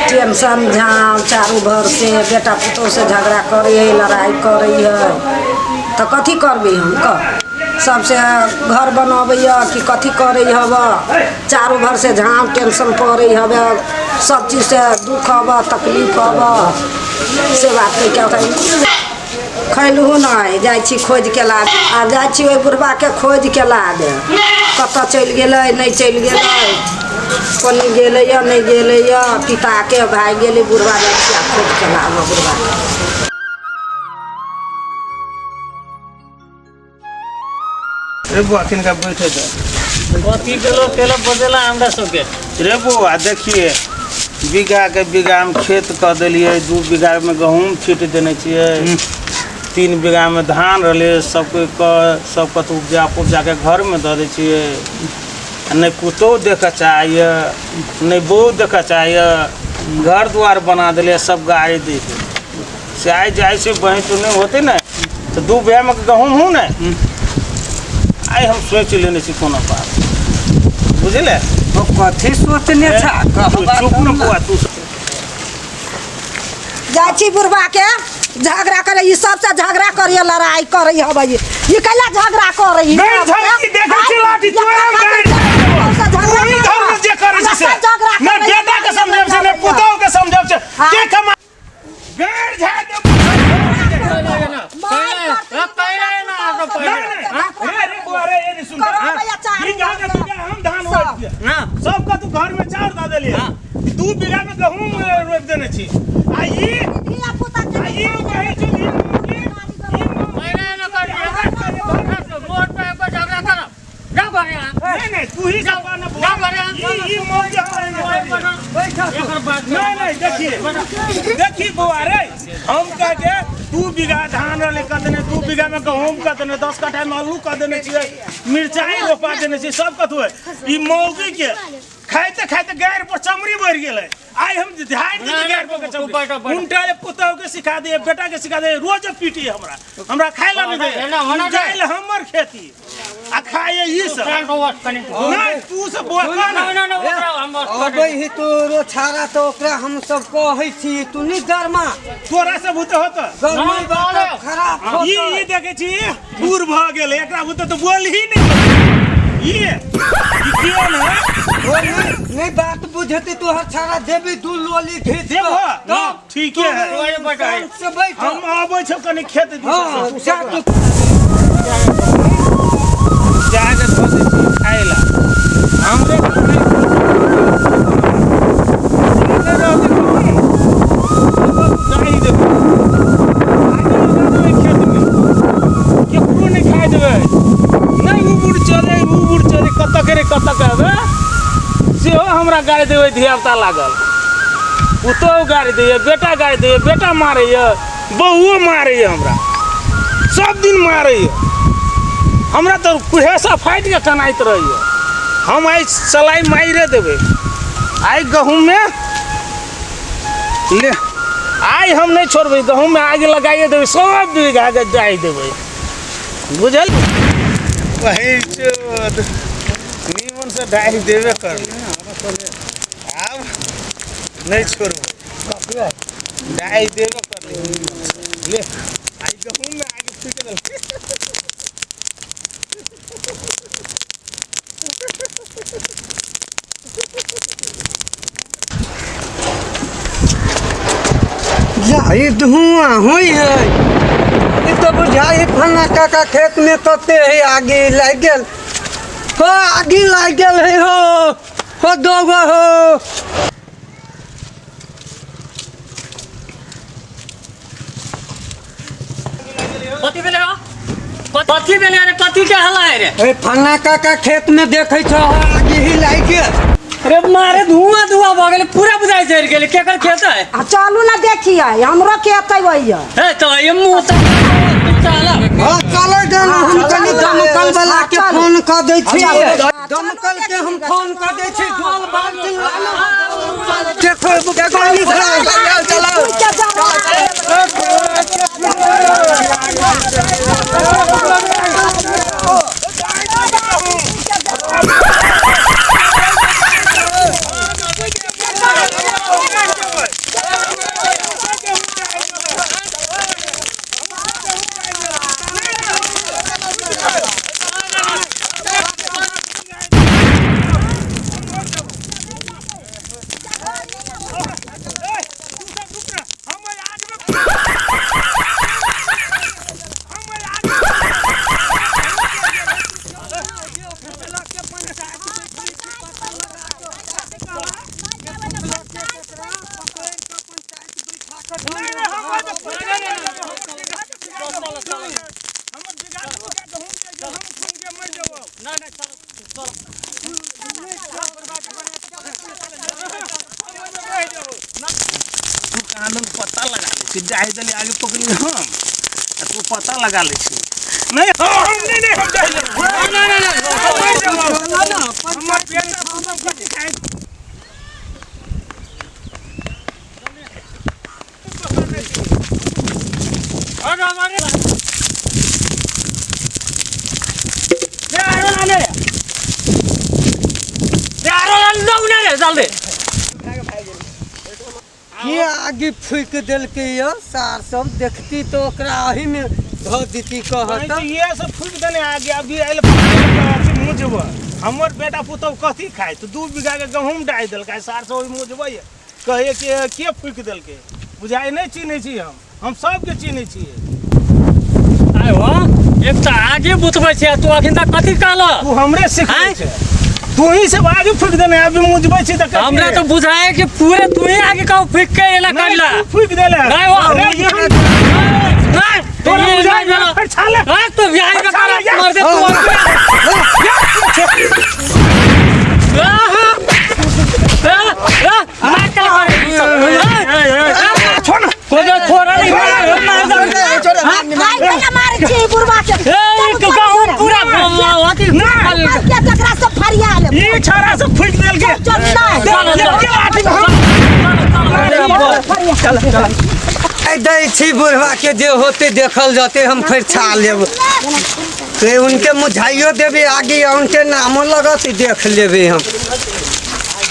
tension झाम चारू घर से बेटा पुतोह से झगड़ा करे है, लड़ाई करे है, तो कथी करबे हम कह सबसे घर बनाबे कि कथी करे हब, चारू घर से झाम टेंशन पड़े हब, सब चीज से दुख हब तकलीफ हब से बात नहीं क्या खैलहु नहीं जाइ खोज के ला आ जाइ बुढ़बा के खोज के ला दे कत चल गए नहीं चल गए कनी गए नहीं गए पिता के भाई गए बुढ़बा जाइ खोज के ला बुढ़बा रे बुआ किनका बैठे दे अथी केलो केलो बजेला हमरा सबके रे बुआ देखिए बीघा के बीघा में खेत कर दिलिए 2 बीघा में गहूम छीट देने छिए 3 बीघा में धान रहे सबके सबके तो उपजा के घर में दे दिए नहीं पुतोह देख चाहिए नहीं बहू देख चाहिए घर द्वार बना दिले सब गाड़ी दे से आई जाए से बहन तो नहीं होते ना तो 2 बीघा में गहूम हूँ ना आई हम सोच लेने से कोनो बात बुझले कथी सोचने चुप न बुआ तू जाइ बुढ़बा के झगड़ा करे ई सब से झगड़ा करिए लड़ाई करे हब ये कैला झगड़ा करे ई नहीं झगड़ी देखे छी लाठी तोरा गाड़ी धर में जे करे छी से मैं बेटा के समझब से मैं पुतोह के समझब से के कमा गाड़ झाड़ दे अरे बुआ रे ये सुन ई गाना हम धान रोप दिया सब का तू घर में चाउर दा देलिए 2 बीघा में गहूम रोप देने छी आ ई कहे छी नहीं तू ही नहीं देखिए बुआ रे हम कह के 2 बीघा धान रहे कदने 2 बीघा में गहूम कदने 10 कट्ठा में आलू कदने छिए मिर्चाई रोपा देने छी सब कथु है ई मौगी के खाते खाते गैर पर चमड़ी बढ़ गेले आई हम ध्यान दे गैर पर चमड़ी उल्टा पुतोह के सिखा दे बेटा के सिखा दे रोज पीटी हमरा खाए ला नहीं दे जाइल हमर खेती आ खाए ई सब नहीं तू सब बोल ना अबे ही तो छाड़ा तो ओकरा हम सब कहै छी तू नहीं गरमा तोरा से भूत होत गरमा बात खराब हो ई देखे छी दूर भ गेल एकरा भूत तो बोल ही नहीं ये केन है नहीं बात बुझते तो हर छाड़ा देबी 2 लोली घीच देबो तो ठीक है हम आबै छ कनी खेत दिस जाके सोचे खाइला हमरे हमरा गाड़ी देवे धियापुता लागल पुतोह गाड़ी दे बेटा गाड़ी दे बेटा मारे बहुओ मारे हमरा सब दिन मारे हमरा तो कुहेसा फाइट के कनाइत रही हम आई सलाई मारे देवे आई गहूम में ले आई हम नहीं छोड़बे गहूम में आगे लगाइए देवे सब बीघा के जाई देवे बुझल वही नीमन से डाई देवे कर अब नहीं छोड़बो डाई देवे कर ले आई गहूम में आगे फेंक दे ये धुआं हुई है ये तो बुझाई फलना काका खेत में तते है आगे लग गेल हो आगे लग गेल है हो दोगो हो कथी भेलै रे कथी के हल्ला है रे ए फलना काका खेत में देखे छ आगे ही लग गेल अरे मारे धुआं धुआं भ गेलै पूरा बुझाई जरि गेलै केकर खेत है चलू ना देखिए हमरो खेत है ए तो ये मुंह चला हां चलो देना हम कनी दमकल वाला के फोन कर दै छी दमकल के हम फोन कर दै छी ढोल बाल्टी देखो गाड़ी नहीं नहीं चलो तू कानून पता लगा ले जाए दले आगे पकड़ी हम आ तू पता लगा ले नहीं नहीं हम जाए हमर पेट में कुछ खाए अरे हमारे जल्दी ये आगे फूक दिल के ये सार सब देखती तो ओकरा अही में धो देती कहत ये सब फूक देने आ गया अभी आइल मुझब हमर बेटा पुतौ कथी खाए तो 2 बीघा के गहूम डाल देलकै 400 ओहि मुझबै कहे के फूक देलकै बुझाइ नहीं चिन्है छी हम सबके चिन्है छियै आय हो एक तो आगे बुतबै छै तू अखन तक कथी कहल तू हमरे सिखाइ छै तू ही सब आगे फूक देने अभी मुझबै छी त हमरा तो बुझाए कि पूरे तू ही आगे का फूक के एला करला फूक देले नहीं हो नहीं तोरा बुझाइ ना फिर छाले हां तो बिहार में कर मार दे तू छोड़ छोड़ा नहीं मारे छी बुरबा के गाँव पूरा अथी के तकरा सब फरिया ले ई छोरा सब फूक देल के दै छी बुढ़वा के जे होते देखल जाते हम फिर छा लेब तो उनके मुझाइयो देबे आगे उनके नामो लगत देख लेबे हम